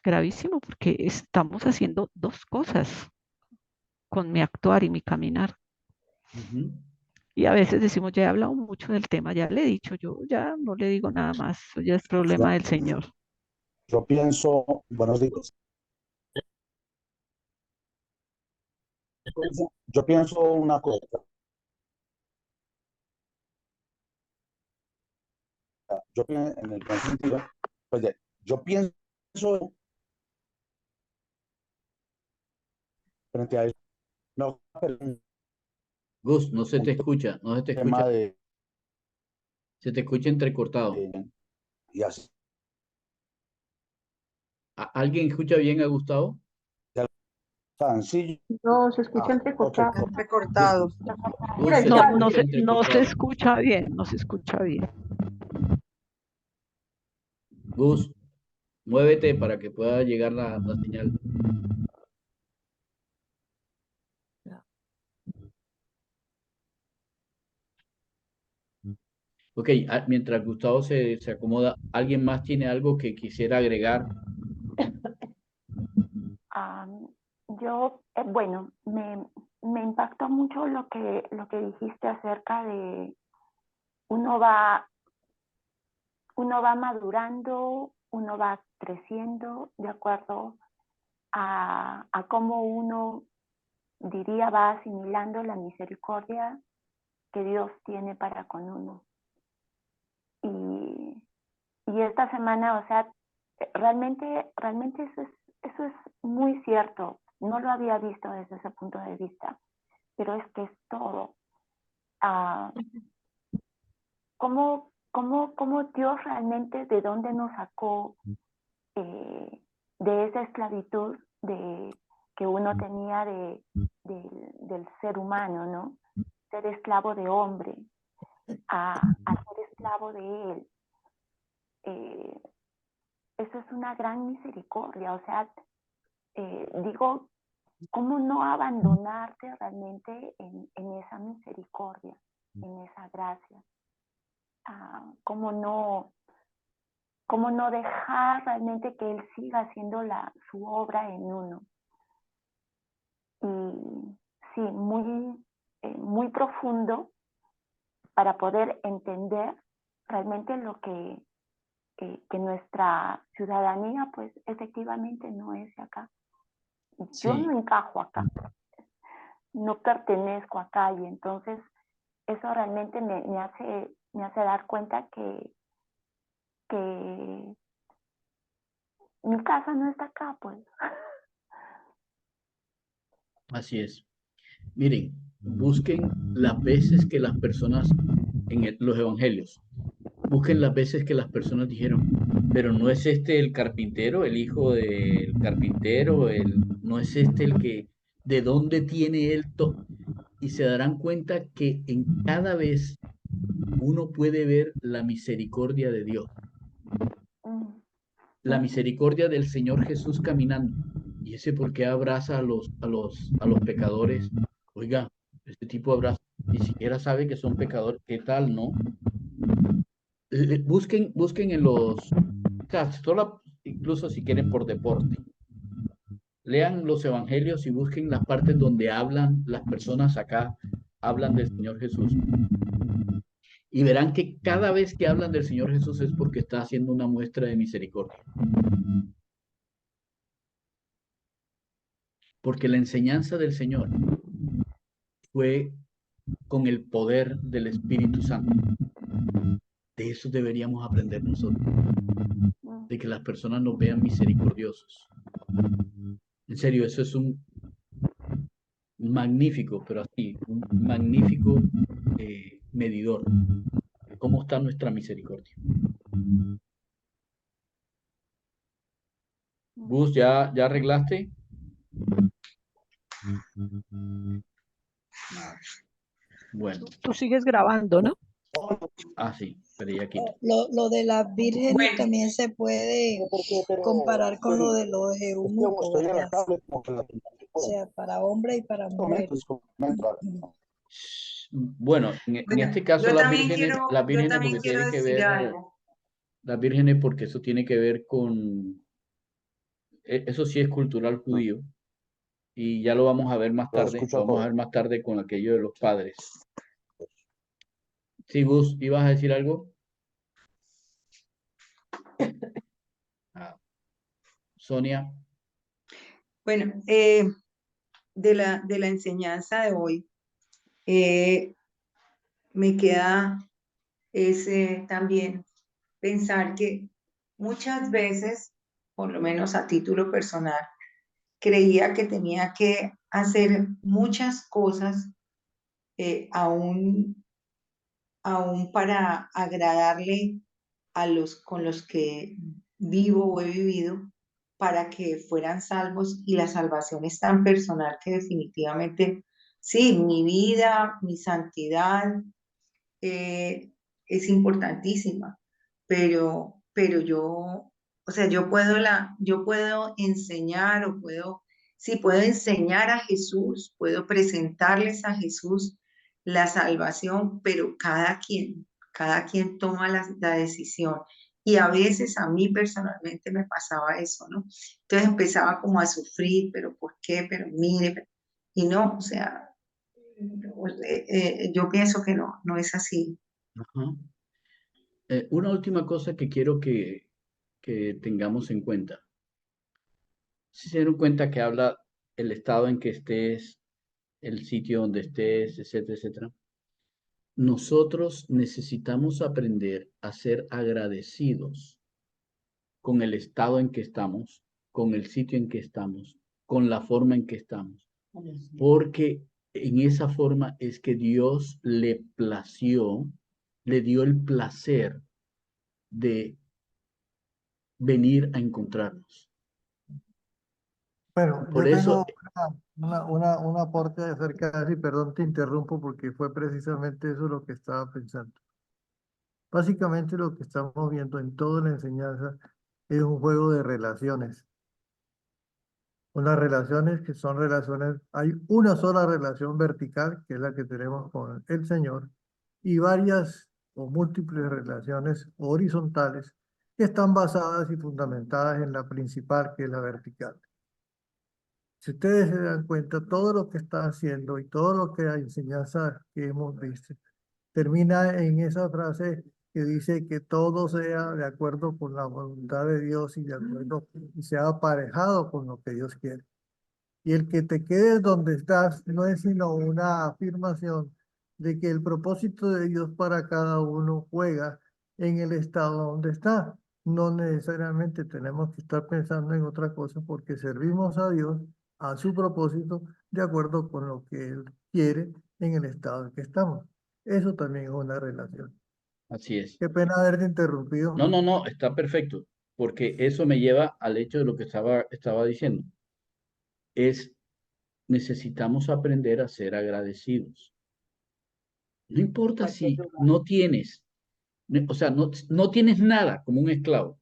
gravísimo, porque estamos haciendo dos cosas con mi actuar y mi caminar. Ujú. Y a veces decimos, ya he hablado mucho del tema, ya le he dicho, yo ya no le digo nada más, eso ya es problema Yo, del Señor. yo pienso, buenos días, yo pienso una cosa, yo pienso en el buen sentido, pues yo pienso frente a eso, no, pero Gus, no se te un escucha, no se te escucha, tema se te escucha entrecortado. y así, ¿Alguien escucha bien a Gustavo? sencillo. No, se escucha Ok, entrecortado. Recortado. Gus, se te No, escucha no se entrecortado. escucha bien, no se escucha bien. Gus, muévete para que pueda llegar la señal. Ok, mientras Gustavo se acomoda, ¿alguien más tiene algo que quisiera agregar? Yo, bueno, me impactó mucho lo que dijiste acerca de uno va, uno va madurando, uno va creciendo de acuerdo a cómo uno, diría, va asimilando la misericordia que Dios tiene para con uno. Y esta semana, o sea, realmente eso es muy cierto. No lo había visto desde ese punto de vista, pero es que es todo. ¿Cómo Dios realmente de dónde nos sacó de esa esclavitud que uno tenía del ser humano, ¿no? Ser esclavo de hombre, a ser esclavo de él. Eso es una gran misericordia, o sea, digo, ¿cómo no abandonarte realmente en esa misericordia, en esa gracia? ¿Cómo no dejar realmente que Él siga haciendo su obra en uno? Y sí, muy profundo para poder entender realmente lo que nuestra ciudadanía, pues efectivamente no es de acá. Yo Sí. no encajo acá, no pertenezco acá, y entonces eso realmente me hace dar cuenta que mi casa no está acá, pues. Así es. Miren, busquen las veces que las personas en los evangelios, busquen las veces que las personas dijeron, pero no es este el carpintero, el hijo del carpintero, no es este el que, ¿de dónde tiene él todo? Y se darán cuenta que en cada vez uno puede ver la misericordia de Dios, la misericordia del Señor Jesús caminando. Y ese por qué abraza a los pecadores. Oiga, este tipo abraza, ni siquiera sabe que son pecadores. ¿Qué tal, no? Busquen en o sea, incluso si quieren por deporte. Lean los evangelios y busquen las partes donde hablan las personas acá, hablan del Señor Jesús. Y verán que cada vez que hablan del Señor Jesús es porque está haciendo una muestra de misericordia. Porque la enseñanza del Señor fue con el poder del Espíritu Santo. De eso deberíamos aprender nosotros, de que las personas nos vean misericordiosos. En serio, eso es un magnífico, pero así, un magnífico medidor. ¿Cómo está nuestra misericordia? Gus, ¿ya arreglaste? Bueno. Tú sigues grabando, ¿no? Ah, sí, pero ya quito. Lo de las vírgenes Bueno. también se puede comparar con lo de los eunucos, ¿verdad? O sea, para hombre y para mujer. Bueno, en Bueno, este caso yo las también vírgenes porque quiero tienen que decir ver, algo. las vírgenes porque eso tiene que ver con, eso sí es cultural judío, y ya lo vamos a ver más tarde, lo vamos a ver más tarde con aquello de los padres. Sí, Gus, ¿ibas a decir algo? Sonia. Bueno, de la enseñanza de hoy, me queda también pensar que muchas veces, por lo menos a título personal, creía que tenía que hacer muchas cosas aún para agradarle con los que vivo o he vivido, para que fueran salvos, y la salvación es tan personal que definitivamente, sí, mi vida, mi santidad eh, es importantísima, pero yo, o sea, yo puedo enseñar sí, puedo enseñar a Jesús, puedo presentarles a Jesús la salvación, pero cada quien toma la decisión. Y a veces a mí personalmente me pasaba eso, ¿no? Entonces empezaba como a sufrir, pero ¿por qué? Pero mire, y no, o sea, yo pienso que no es así. Ajá. Una última cosa que quiero que tengamos en cuenta. Si se dieron cuenta que habla el estado en que estés, el sitio donde estés, etcétera, etcétera. Nosotros necesitamos aprender a ser agradecidos con el estado en que estamos, con el sitio en que estamos, con la forma en que estamos, porque en esa forma es que Dios le plació, le dio el placer de venir a encontrarnos. Bueno, Por yo eso, tengo un aporte acerca de eso, y perdón, te interrumpo porque fue precisamente eso lo que estaba pensando. Básicamente lo que estamos viendo en toda la enseñanza es un juego de relaciones. Unas relaciones que son relaciones, hay una sola relación vertical, que es la que tenemos con el Señor, y varias o múltiples relaciones horizontales que están basadas y fundamentadas en la principal, que es la vertical. Si ustedes se dan cuenta, todo lo que está haciendo y todo lo que la enseñanza que hemos visto termina en esa frase que dice que todo sea de acuerdo con la voluntad de Dios y de acuerdo y sea aparejado con lo que Dios quiere. Y el que te quedes donde estás no es sino una afirmación de que el propósito de Dios para cada uno juega en el estado donde está. No necesariamente tenemos que estar pensando en otra cosa porque servimos a Dios, a su propósito, de acuerdo con lo que Él quiere en el estado en que estamos. Eso también es una relación. así es. Qué pena haberte interrumpido. No, está perfecto, porque eso me lleva al hecho de lo que estaba diciendo. Necesitamos aprender a ser agradecidos. No importa si no tienes, o sea, no tienes nada como un esclavo.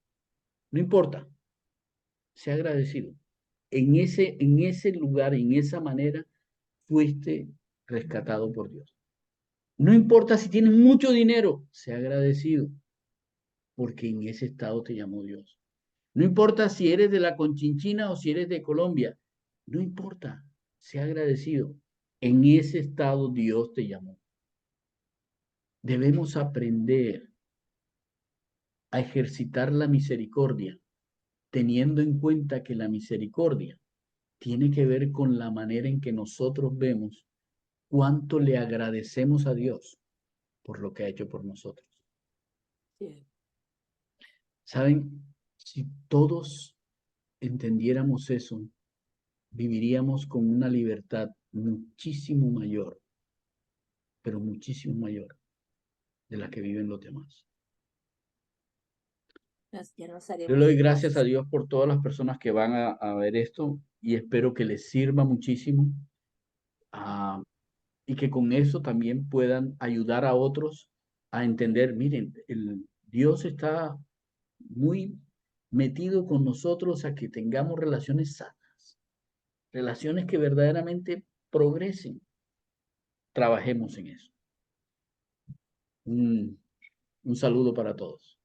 No importa, sea agradecido. En ese lugar, en esa manera, fuiste rescatado por Dios. No importa si tienes mucho dinero, sea agradecido, porque en ese estado te llamó Dios. No importa si eres de la Conchinchina o si eres de Colombia, no importa, sea agradecido. En ese estado Dios te llamó. Debemos aprender a ejercitar la misericordia, teniendo en cuenta que la misericordia tiene que ver con la manera en que nosotros vemos cuánto le agradecemos a Dios por lo que ha hecho por nosotros. ¿Saben? Si todos entendiéramos eso, viviríamos con una libertad muchísimo mayor, pero muchísimo mayor de la que viven los demás. Ya nos Yo le haremos doy gracias a casos. Dios por todas las personas que van a ver esto y espero que les sirva muchísimo y que con eso también puedan ayudar a otros a entender, miren, Dios está muy metido con nosotros a que tengamos relaciones sanas, relaciones que verdaderamente progresen. Trabajemos en eso. Un saludo para todos.